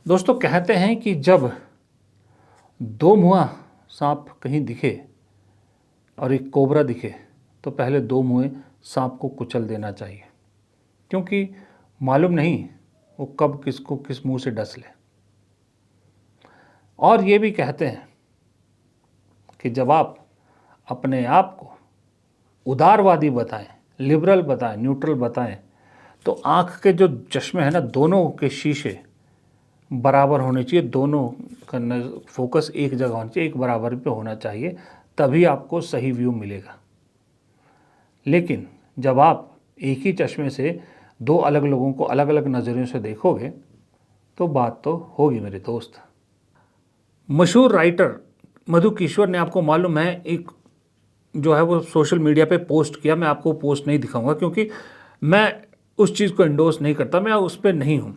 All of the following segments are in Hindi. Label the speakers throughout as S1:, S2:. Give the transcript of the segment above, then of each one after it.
S1: दोस्तों कहते हैं कि जब दो मुहा सांप कहीं दिखे और एक कोबरा दिखे तो पहले दो मुहे सांप को कुचल देना चाहिए, क्योंकि मालूम नहीं वो कब किसको किस मुंह से डस ले। और ये भी कहते हैं कि जब आप अपने आप को उदारवादी बताएं, लिबरल बताएं, न्यूट्रल बताएं, तो आँख के जो चश्मे हैं ना, दोनों के शीशे बराबर होने चाहिए, दोनों का फोकस एक जगह होना चाहिए, एक बराबर पे होना चाहिए, तभी आपको सही व्यू मिलेगा। लेकिन जब आप एक ही चश्मे से दो अलग लोगों को अलग अलग नज़रियों से देखोगे तो बात तो होगी मेरे दोस्त। मशहूर राइटर मधु कीश्वर ने, आपको मालूम है, एक जो है वो सोशल मीडिया पे पोस्ट किया। मैं आपको पोस्ट नहीं दिखाऊंगा क्योंकि मैं उस चीज़ को इंडोर्स नहीं करता, मैं उस पर नहीं हूँ,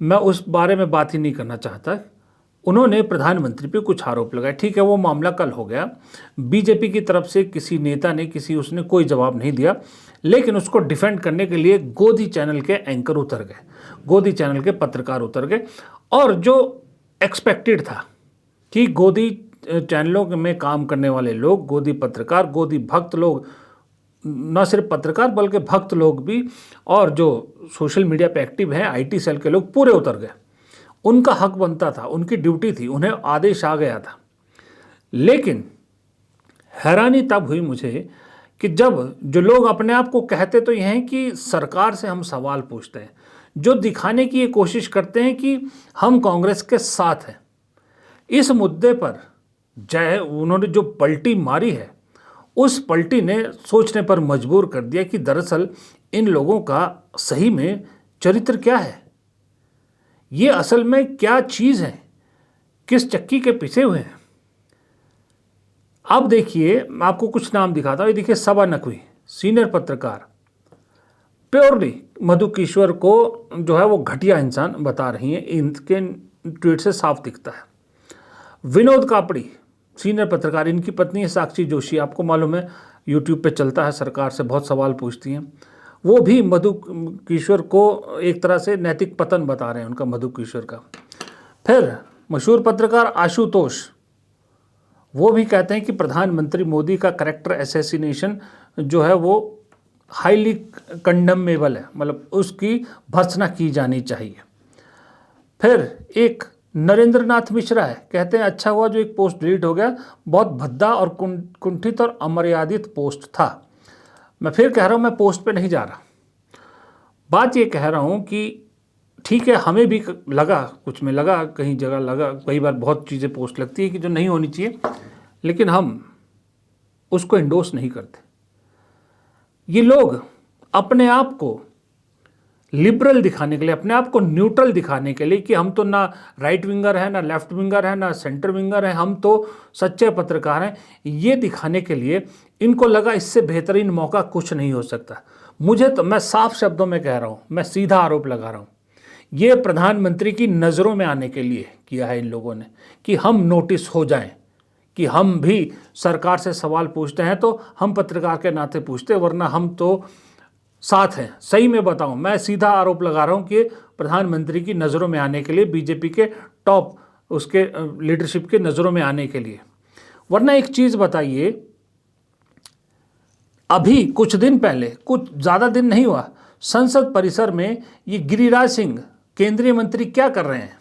S1: मैं उस बारे में बात ही नहीं करना चाहता। उन्होंने प्रधानमंत्री पे कुछ आरोप लगाए, ठीक है, वो मामला कल हो गया। बीजेपी की तरफ से किसी नेता ने उसने कोई जवाब नहीं दिया, लेकिन उसको डिफेंड करने के लिए गोदी चैनल के एंकर उतर गए, गोदी चैनल के पत्रकार उतर गए। और जो एक्सपेक्टेड था कि गोदी चैनलों में काम करने वाले लोग, गोदी पत्रकार, गोदी भक्त लोग, न सिर्फ पत्रकार बल्कि भक्त लोग भी, और जो सोशल मीडिया पे एक्टिव हैं, आईटी सेल के लोग, पूरे उतर गए। उनका हक बनता था, उनकी ड्यूटी थी, उन्हें आदेश आ गया था। लेकिन हैरानी तब हुई मुझे कि जब जो लोग अपने आप को कहते तो ये हैं कि सरकार से हम सवाल पूछते हैं, जो दिखाने की ये कोशिश करते हैं कि हम कांग्रेस के साथ हैं, इस मुद्दे पर उन्होंने जो पलटी मारी है, उस पलटी ने सोचने पर मजबूर कर दिया कि दरअसल इन लोगों का सही में चरित्र क्या है, ये असल में क्या चीज़ है, किस चक्की के पीछे हुए हैं। अब देखिए, मैं आपको कुछ नाम दिखाता हूँ। ये देखिए, सबा नकवी, सीनियर पत्रकार, प्योरली मधु कीश्वर को जो है वो घटिया इंसान बता रही हैं, इनके ट्वीट से साफ दिखता है। विनोद कापड़ी, सीनियर पत्रकार, इनकी पत्नी है साक्षी जोशी, आपको मालूम है यूट्यूब पे चलता है, सरकार से बहुत सवाल पूछती हैं। वो भी मधु कीश्वर को एक तरह से नैतिक पतन बता रहे हैं उनका, मधु कीश्वर का। फिर मशहूर पत्रकार आशुतोष, वो भी कहते हैं कि प्रधानमंत्री मोदी का कैरेक्टर असैसिनेशन जो है वो हाईली कंडेमेबल है, मतलब उसकी भर्त्सना की जानी चाहिए। फिर एक नरेंद्र नाथ मिश्रा है, कहते हैं अच्छा हुआ जो एक पोस्ट डिलीट हो गया, बहुत भद्दा और कुंठित और अमर्यादित पोस्ट था। मैं फिर कह रहा हूँ, मैं पोस्ट पे नहीं जा रहा, बात ये कह रहा हूँ कि ठीक है, हमें भी लगा, कुछ में लगा, कहीं जगह लगा, कई बार बहुत चीज़ें पोस्ट लगती है कि जो नहीं होनी चाहिए, लेकिन हम उसको इंडोर्स नहीं करते। ये लोग अपने आप को लिबरल दिखाने के लिए, अपने आप को न्यूट्रल दिखाने के लिए कि हम तो ना राइट विंगर हैं, ना लेफ्ट विंगर हैं, ना सेंटर विंगर हैं, हम तो सच्चे पत्रकार हैं, ये दिखाने के लिए इनको लगा इससे बेहतरीन मौका कुछ नहीं हो सकता। मुझे तो, मैं साफ शब्दों में कह रहा हूँ, मैं सीधा आरोप लगा रहा हूँ, ये प्रधानमंत्री की नज़रों में आने के लिए किया है इन लोगों ने, कि हम नोटिस हो जाएं, कि हम भी सरकार से सवाल पूछते हैं तो हम पत्रकार के नाते पूछते, वरना हम तो साथ हैं। सही में बताऊं, मैं सीधा आरोप लगा रहा हूं कि प्रधानमंत्री की नज़रों में आने के लिए, बीजेपी के टॉप उसके लीडरशिप के नज़रों में आने के लिए। वरना एक चीज़ बताइए, अभी कुछ दिन पहले, कुछ ज़्यादा दिन नहीं हुआ, संसद परिसर में ये गिरिराज सिंह केंद्रीय मंत्री क्या कर रहे हैं?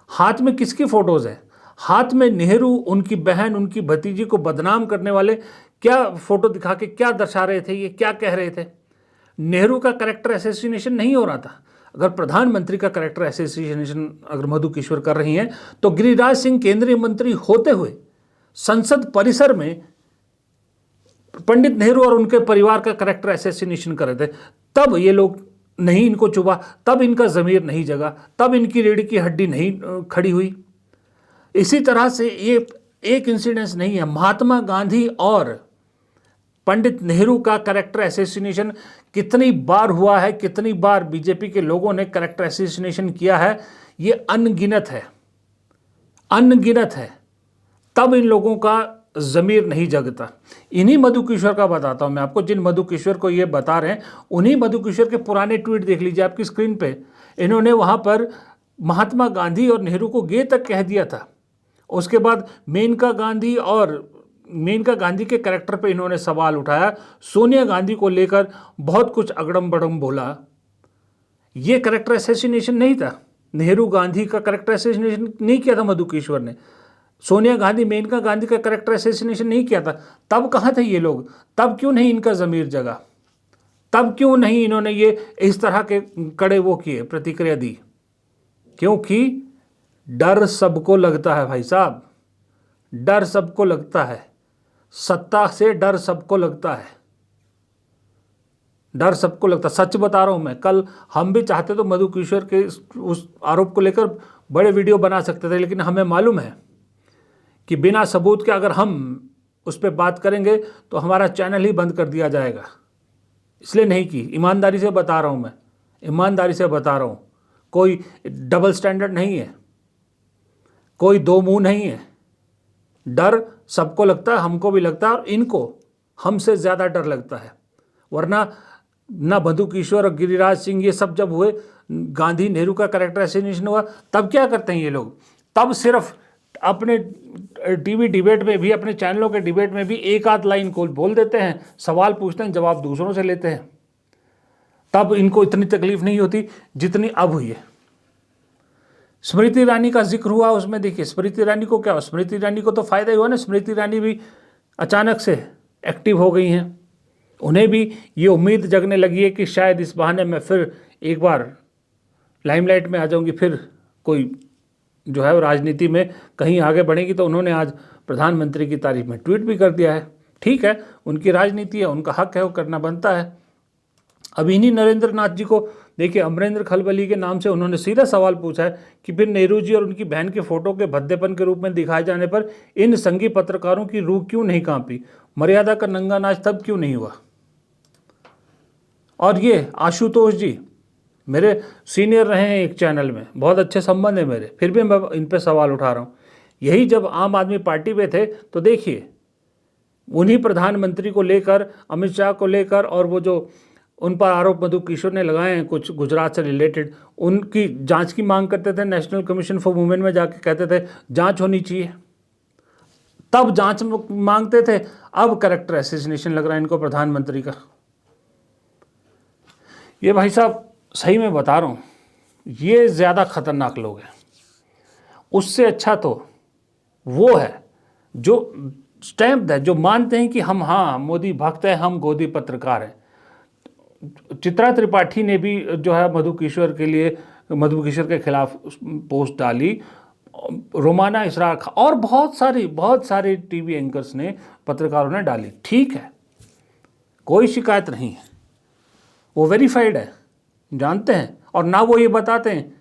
S1: हाथ में किसकी फोटोज़ है? हाथ में नेहरू, उनकी बहन, उनकी भतीजी को बदनाम करने वाले क्या फोटो दिखा के क्या दर्शा रहे थे, ये क्या कह रहे थे? नेहरू का कैरेक्टर असैसिनेशन नहीं हो रहा था। अगर प्रधानमंत्री का कैरेक्टर असैसिनेशन अगर मधु कीश्वर कर रही हैं, तो गिरिराज सिंह केंद्रीय मंत्री होते हुए संसद परिसर में पंडित नेहरू और उनके परिवार का कैरेक्टर असैसिनेशन कर रहे थे, तब ये लोग नहीं, इनको चुभा, तब इनका ज़मीर नहीं जगा, तब इनकी रीढ़ की हड्डी नहीं खड़ी हुई। इसी तरह से ये एक इंसिडेंस नहीं है, महात्मा गांधी और पंडित नेहरू का कैरेक्टर असैसिनेशन कितनी बार हुआ है, कितनी बार बीजेपी के लोगों ने कैरेक्टर असैसिनेशन किया है, ये अनगिनत है, अनगिनत है, तब इन लोगों का ज़मीर नहीं जगता। इन्हीं मधु कीश्वर का बताता हूँ मैं आपको, जिन मधु कीश्वर को ये बता रहे हैं, उन्हीं मधु कीश्वर के पुराने ट्वीट देख लीजिए आपकी स्क्रीन पे। इन्होंने वहाँ पर महात्मा गांधी और नेहरू को गे तक कह दिया था। उसके बाद मेनका गांधी के कैरेक्टर पे इन्होंने सवाल उठाया, सोनिया गांधी को लेकर बहुत कुछ अगड़म बड़म बोला। ये कैरेक्टर असैसिनेशन नहीं था, नेहरू गांधी का कैरेक्टर असैसिनेशन नहीं किया था मधुकेश्वर ने, सोनिया गांधी मेनका गांधी का कैरेक्टर असैसिनेशन नहीं किया था। तब कहाँ थे ये लोग? तब क्यों नहीं इनका ज़मीर जगा? तब क्यों नहीं इन्होंने ये इस तरह के कड़े वो किए, प्रतिक्रिया दी? क्योंकि डर सबको लगता है भाई साहब, डर सबको लगता है, सत्ता से डर सबको लगता है, डर सबको लगता है। सच बता रहा हूं मैं, कल हम भी चाहते तो मधुकेश्वर के उस आरोप को लेकर बड़े वीडियो बना सकते थे, लेकिन हमें मालूम है कि बिना सबूत के अगर हम उस पर बात करेंगे तो हमारा चैनल ही बंद कर दिया जाएगा, इसलिए नहीं की। ईमानदारी से बता रहा हूं मैं, ईमानदारी से बता रहा हूं, कोई डबल स्टैंडर्ड नहीं है, कोई दो मुंह नहीं है। डर सबको लगता है, हमको भी लगता है, और इनको हमसे ज़्यादा डर लगता है। वरना ना मधुकेश्वर और गिरिराज सिंह ये सब जब हुए, गांधी नेहरू का कैरेक्टर असैसिनेशन हुआ, तब क्या करते हैं ये लोग? तब सिर्फ अपने टीवी डिबेट में भी, अपने चैनलों के डिबेट में भी एक आध लाइन को बोल देते हैं, सवाल पूछते हैं, जवाब दूसरों से लेते हैं। तब इनको इतनी तकलीफ नहीं होती जितनी अब हुई है। स्मृति ईरानी का जिक्र हुआ, उसमें देखिए स्मृति ईरानी को क्या हुआ? स्मृति ईरानी को तो फायदा ही हुआ ना, स्मृति ईरानी भी अचानक से एक्टिव हो गई हैं। उन्हें भी ये उम्मीद जगने लगी है कि शायद इस बहाने मैं फिर एक बार लाइमलाइट में आ जाऊंगी, फिर कोई जो है वो राजनीति में कहीं आगे बढ़ेगी। तो उन्होंने आज प्रधानमंत्री की तारीफ में ट्वीट भी कर दिया है। ठीक है, उनकी राजनीति है, उनका हक है, वो करना बनता है। अब इन्हीं नरेंद्र नाथ जी को देखिए, अमरेंद्र खलबली के नाम से उन्होंने सीधा सवाल पूछा है कि फिर नेहरू जी और उनकी बहन के फोटो के भद्देपन के रूप में दिखाए जाने पर इन संघी पत्रकारों की रूह क्यों नहीं कांपी? मर्यादा का नंगा नाच तब क्यों नहीं हुआ? और ये आशुतोष जी मेरे सीनियर रहे हैं एक चैनल में, बहुत अच्छे संबंध है मेरे, फिर भी मैं इन पे सवाल उठा रहा हूँ। यही जब आम आदमी पार्टी पे थे तो देखिए, उन्हीं प्रधानमंत्री को लेकर, अमित शाह को लेकर, और वो जो उन पर आरोप मधुकेश्वर ने लगाए हैं कुछ गुजरात से रिलेटेड, उनकी जांच की मांग करते थे। नेशनल कमीशन फॉर वुमेन में जाके कहते थे जांच होनी चाहिए। तब जांच मांगते थे, अब कैरेक्टर असैसिनेशन लग रहा है इनको प्रधानमंत्री का। ये भाई साहब सही में बता रहा हूँ, ये ज़्यादा खतरनाक लोग हैं। उससे अच्छा तो वो है जो स्टैम्प है, जो मानते हैं कि हम हाँ मोदी भक्त हैं, हम गोदी पत्रकार हैं। चित्रा त्रिपाठी ने भी जो है मधुकेश्वर के खिलाफ पोस्ट डाली, रोमाना इसरार और बहुत सारे टीवी एंकर्स ने, पत्रकारों ने डाली। ठीक है, कोई शिकायत नहीं है, वो वेरीफाइड है, जानते हैं। और ना वो ये बताते हैं,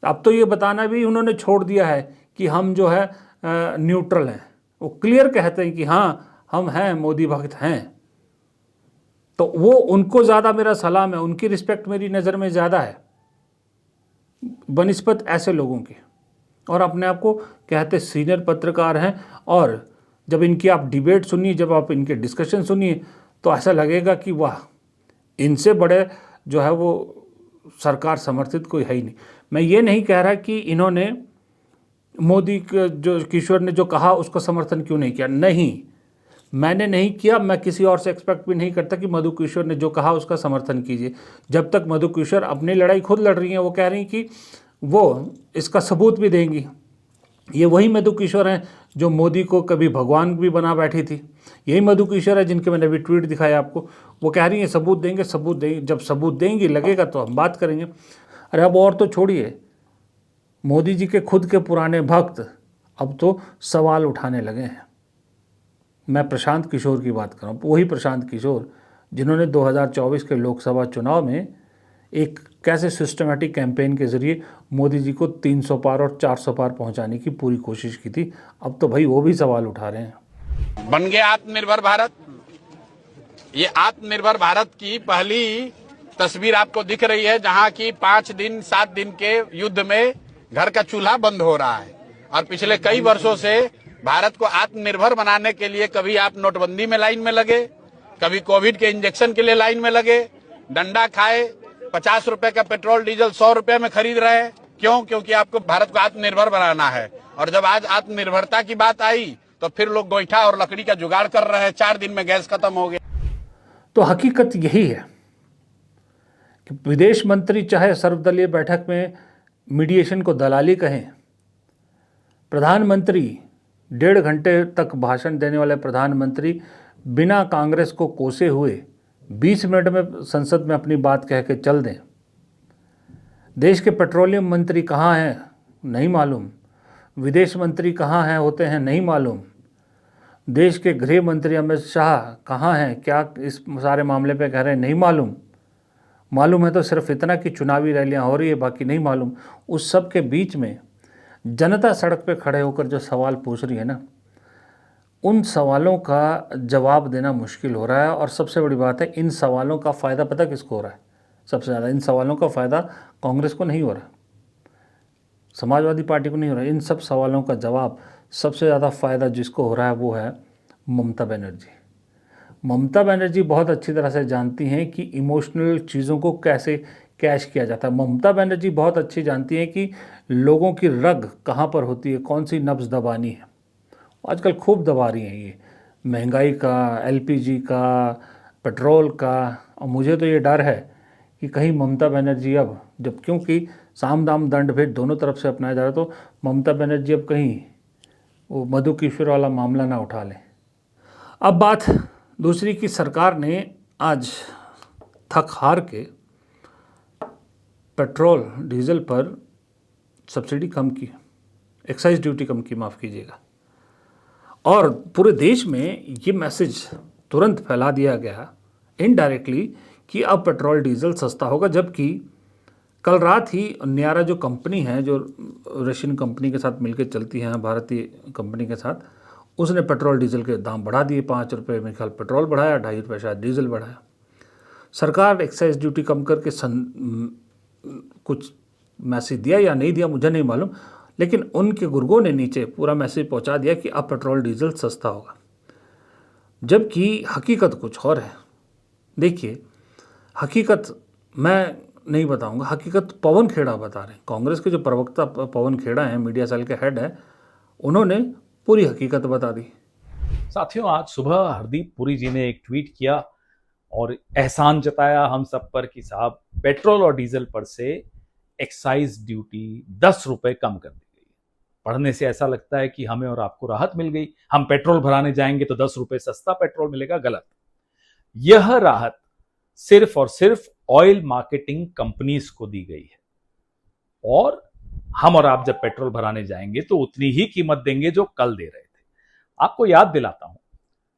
S1: अब तो ये बताना भी उन्होंने छोड़ दिया है कि हम जो है न्यूट्रल हैं। वो क्लियर कहते हैं कि हाँ हम हैं, मोदी भक्त हैं। तो वो उनको ज़्यादा मेरा सलाम है, उनकी रिस्पेक्ट मेरी नज़र में ज़्यादा है बनिस्बत ऐसे लोगों की। और अपने आप को कहते सीनियर पत्रकार हैं, और जब इनकी आप डिबेट सुनिए, जब आप इनके डिस्कशन सुनिए, तो ऐसा लगेगा कि वाह, इनसे बड़े जो है वो सरकार समर्थित कोई है ही नहीं। मैं ये नहीं कह रहा कि इन्होंने मोदी जो किशोर ने जो कहा उसको समर्थन क्यों नहीं किया, नहीं, मैंने नहीं किया। मैं किसी और से एक्सपेक्ट भी नहीं करता कि मधुकेश्वर ने जो कहा उसका समर्थन कीजिए। जब तक मधुकेश्वर अपनी लड़ाई खुद लड़ रही हैं, वो कह रही कि वो इसका सबूत भी देंगी। ये वही मधुकेश्वर हैं जो मोदी को कभी भगवान भी बना बैठी थी। यही मधुकेश्वर है जिनके मैंने अभी ट्वीट दिखाया आपको। वो कह रही हैं सबूत देंगे, सबूत देंगे, जब सबूत देंगी लगेगा तो हम बात करेंगे। अरे अब और तो छोड़िए, मोदी जी के खुद के पुराने भक्त अब तो सवाल उठाने लगे हैं। मैं प्रशांत किशोर की बात कर रहा हूँ, वही प्रशांत किशोर जिन्होंने 2024 के लोकसभा चुनाव में एक कैसे सिस्टमेटिक कैंपेन के जरिए मोदी जी को 300 पार और 400 पार पहुंचाने की पूरी कोशिश की थी। अब तो भाई वो भी सवाल उठा रहे हैं।
S2: बन गया आत्मनिर्भर भारत। ये आत्मनिर्भर भारत की पहली तस्वीर आपको दिख रही है, जहां की 5 दिन 7 दिन के युद्ध में घर का चूल्हा बंद हो रहा है। और पिछले कई वर्षों से भारत को आत्मनिर्भर बनाने के लिए कभी आप नोटबंदी में लाइन में लगे, कभी कोविड के इंजेक्शन के लिए लाइन में लगे, डंडा खाए, 50 रुपए का पेट्रोल डीजल 100 रुपए में खरीद रहे हैं, क्यों? क्योंकि आपको भारत को आत्मनिर्भर बनाना है। और जब आज आत्मनिर्भरता की बात आई तो फिर लोग गोईठा और लकड़ी का जुगाड़ कर रहे हैं। 4 दिन में गैस खत्म हो गया।
S1: तो हकीकत यही है कि विदेश मंत्री चाहे सर्वदलीय बैठक में मीडिएशन को दलाली कहें, प्रधानमंत्री 1.5 घंटे तक भाषण देने वाले प्रधानमंत्री बिना कांग्रेस को कोसे हुए 20 मिनट में संसद में अपनी बात कह के चल दें। देश के पेट्रोलियम मंत्री कहाँ हैं नहीं मालूम, विदेश मंत्री कहाँ हैं होते हैं नहीं मालूम, देश के गृह मंत्री अमित शाह कहाँ हैं, क्या इस सारे मामले पे कह रहे हैं नहीं मालूम। मालूम है तो सिर्फ इतना कि चुनावी रैलियां हो रही है, बाकी नहीं मालूम। उस सब के बीच में जनता सड़क पे खड़े होकर जो सवाल पूछ रही है ना, उन सवालों का जवाब देना मुश्किल हो रहा है। और सबसे बड़ी बात है, इन सवालों का फ़ायदा पता किसको हो रहा है? सबसे ज़्यादा इन सवालों का फ़ायदा कांग्रेस को नहीं हो रहा, समाजवादी पार्टी को नहीं हो रहा। इन सब सवालों का जवाब सबसे ज़्यादा फ़ायदा जिसको हो रहा है वो है ममता बनर्जी। ममता बनर्जी बहुत अच्छी तरह से जानती हैं कि इमोशनल चीज़ों को कैसे कैश किया जाता है। ममता बनर्जी बहुत अच्छी जानती हैं कि लोगों की रग कहाँ पर होती है, कौन सी नब्ज़ दबानी है। आजकल खूब दबा रही हैं ये, महंगाई का, एलपीजी का, पेट्रोल का। और मुझे तो ये डर है कि कहीं ममता बनर्जी अब जब, क्योंकि साम दाम दंड भेद दोनों तरफ से अपनाया जा रहा है, तो ममता बनर्जी अब कहीं वो मधु किशोर वाला मामला ना उठा लें। अब बात दूसरी की सरकार ने आज थक हार के पेट्रोल डीजल पर सब्सिडी कम की, एक्साइज ड्यूटी कम की, माफ़ कीजिएगा। और पूरे देश में ये मैसेज तुरंत फैला दिया गया इनडायरेक्टली कि अब पेट्रोल डीजल सस्ता होगा। जबकि कल रात ही न्यारा जो कंपनी है, जो रशियन कंपनी के साथ मिलकर चलती है, भारतीय कंपनी के साथ, उसने पेट्रोल डीजल के दाम बढ़ा दिए। 5 रुपये में ख्याल पेट्रोल बढ़ाया, 2.5 रुपये शायद डीजल बढ़ाया। सरकार एक्साइज ड्यूटी कम करके कुछ मैसेज दिया या नहीं दिया मुझे नहीं मालूम, लेकिन उनके गुर्गों ने नीचे पूरा मैसेज पहुंचा दिया कि अब पेट्रोल डीजल सस्ता होगा। जबकि हकीकत कुछ और है। देखिए, हकीकत मैं नहीं बताऊंगा, हकीकत पवन खेड़ा बता रहे हैं। कांग्रेस के जो प्रवक्ता पवन खेड़ा हैं, मीडिया सेल के हेड हैं, उन्होंने पूरी हकीकत बता दी।
S3: साथियों, आज सुबह हरदीप पुरी जी ने एक ट्वीट किया और एहसान जताया हम सब पर कि साहब पेट्रोल और डीजल पर से एक्साइज ड्यूटी 10 रुपए कम कर दी गई। पढ़ने से ऐसा लगता है कि हमें और आपको राहत मिल गई, हम पेट्रोल भराने जाएंगे तो 10 रुपए सस्ता पेट्रोल मिलेगा। गलत। यह राहत सिर्फ और सिर्फ ऑयल मार्केटिंग कंपनीज को दी गई है, और हम और आप जब पेट्रोल भराने जाएंगे तो उतनी ही कीमत देंगे जो कल दे रहे थे। आपको याद दिलाता हूं,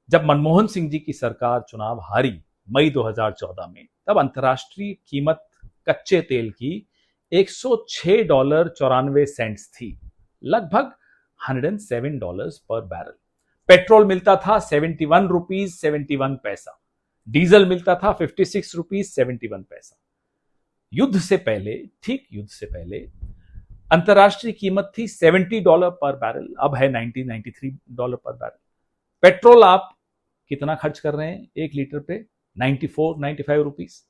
S3: जब मनमोहन सिंह जी की सरकार चुनाव हारी मई 2014 में, तब अंतर्राष्ट्रीय कीमत कच्चे तेल की $106.94 थी, लगभग $107 पर बैरल। पेट्रोल मिलता था 71 रुपीज 71 पैसा, डीजल मिलता था 56 रुपीज 71 पैसा। युद्ध से पहले, ठीक युद्ध से पहले, अंतर्राष्ट्रीय कीमत थी $70 पर बैरल, अब है $93 पर बैरल। पेट्रोल आप कितना खर्च कर रहे हैं 1 लीटर पे? 95 रुपीज।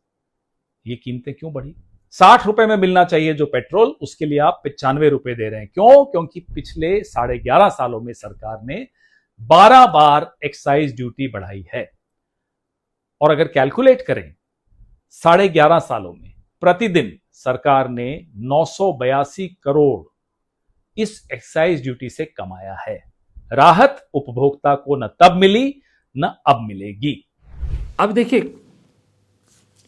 S3: ये कीमतें क्यों बढ़ी? 60 रुपए में मिलना चाहिए जो पेट्रोल, उसके लिए आप 95 रुपए दे रहे हैं। क्यों? क्योंकि पिछले 11.5 सालों में सरकार ने 12 बार एक्साइज ड्यूटी बढ़ाई है। और अगर कैलकुलेट करें 11.5 सालों में प्रतिदिन सरकार ने 982 करोड़ इस एक्साइज ड्यूटी से कमाया है। राहत उपभोक्ता को न तब मिली न अब मिलेगी।
S1: अब देखिए,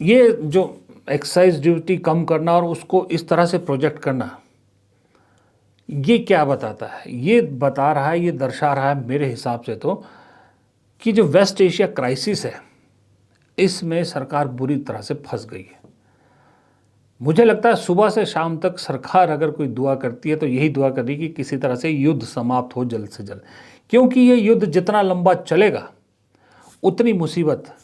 S1: ये जो एक्साइज ड्यूटी कम करना और उसको इस तरह से प्रोजेक्ट करना, ये क्या बताता है? ये बता रहा है, ये दर्शा रहा है मेरे हिसाब से तो, कि जो वेस्ट एशिया क्राइसिस है, इसमें सरकार बुरी तरह से फंस गई है। मुझे लगता है सुबह से शाम तक सरकार अगर कोई दुआ करती है तो यही दुआ कर रही कि किसी तरह से युद्ध समाप्त हो जल्द से जल्द, क्योंकि ये युद्ध जितना लंबा चलेगा उतनी मुसीबत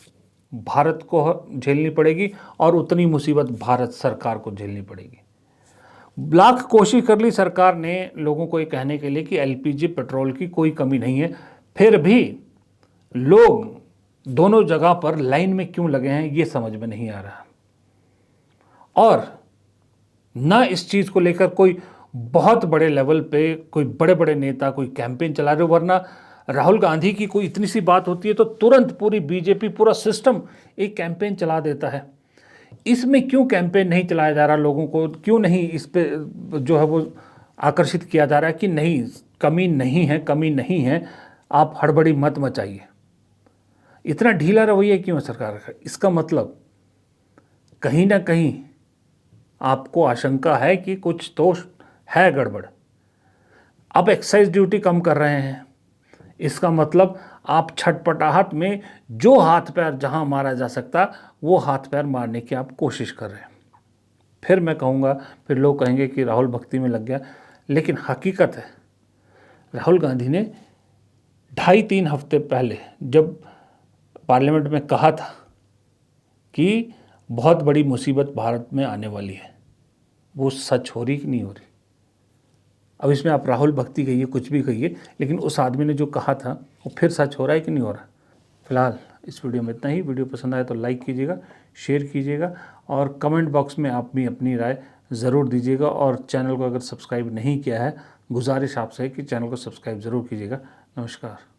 S1: भारत को झेलनी पड़ेगी और उतनी मुसीबत भारत सरकार को झेलनी पड़ेगी। लाख कोशिश कर ली सरकार ने लोगों को ये कहने के लिए कि एलपीजी पेट्रोल की कोई कमी नहीं है, फिर भी लोग दोनों जगह पर लाइन में क्यों लगे हैं ये समझ में नहीं आ रहा। और ना इस चीज़ को लेकर कोई बहुत बड़े लेवल पे कोई बड़े बड़े नेता कोई कैंपेन चला रहे हो, वरना राहुल गांधी की कोई इतनी सी बात होती है तो तुरंत पूरी बीजेपी पूरा सिस्टम एक कैंपेन चला देता है। इसमें क्यों कैंपेन नहीं चलाया जा रहा, लोगों को क्यों नहीं इस पे जो है वो आकर्षित किया जा रहा है कि नहीं, कमी नहीं है, आप हड़बड़ी मत मचाइए। इतना ढीला रवैया क्यों है सरकार का? इसका मतलब कहीं ना कहीं आपको आशंका है कि कुछ तो है गड़बड़। अब एक्साइज ड्यूटी कम कर रहे हैं, इसका मतलब आप छटपटाहट में जो हाथ पैर जहां मारा जा सकता वो हाथ पैर मारने की आप कोशिश कर रहे हैं। फिर मैं कहूँगा, फिर लोग कहेंगे कि राहुल भक्ति में लग गया, लेकिन हकीकत है राहुल गांधी ने 2.5-3 हफ्ते पहले जब पार्लियामेंट में कहा था कि बहुत बड़ी मुसीबत भारत में आने वाली है, वो सच हो रही कि नहीं हो रही? अब इसमें आप राहुल भक्ति कहिए, कुछ भी कहिए, लेकिन उस आदमी ने जो कहा था वो फिर सच हो रहा है कि नहीं हो रहा? फिलहाल इस वीडियो में इतना ही। वीडियो पसंद आए तो लाइक कीजिएगा, शेयर कीजिएगा और कमेंट बॉक्स में आप भी अपनी राय ज़रूर दीजिएगा। और चैनल को अगर सब्सक्राइब नहीं किया है, गुजारिश आपसे है कि चैनल को सब्सक्राइब ज़रूर कीजिएगा। नमस्कार।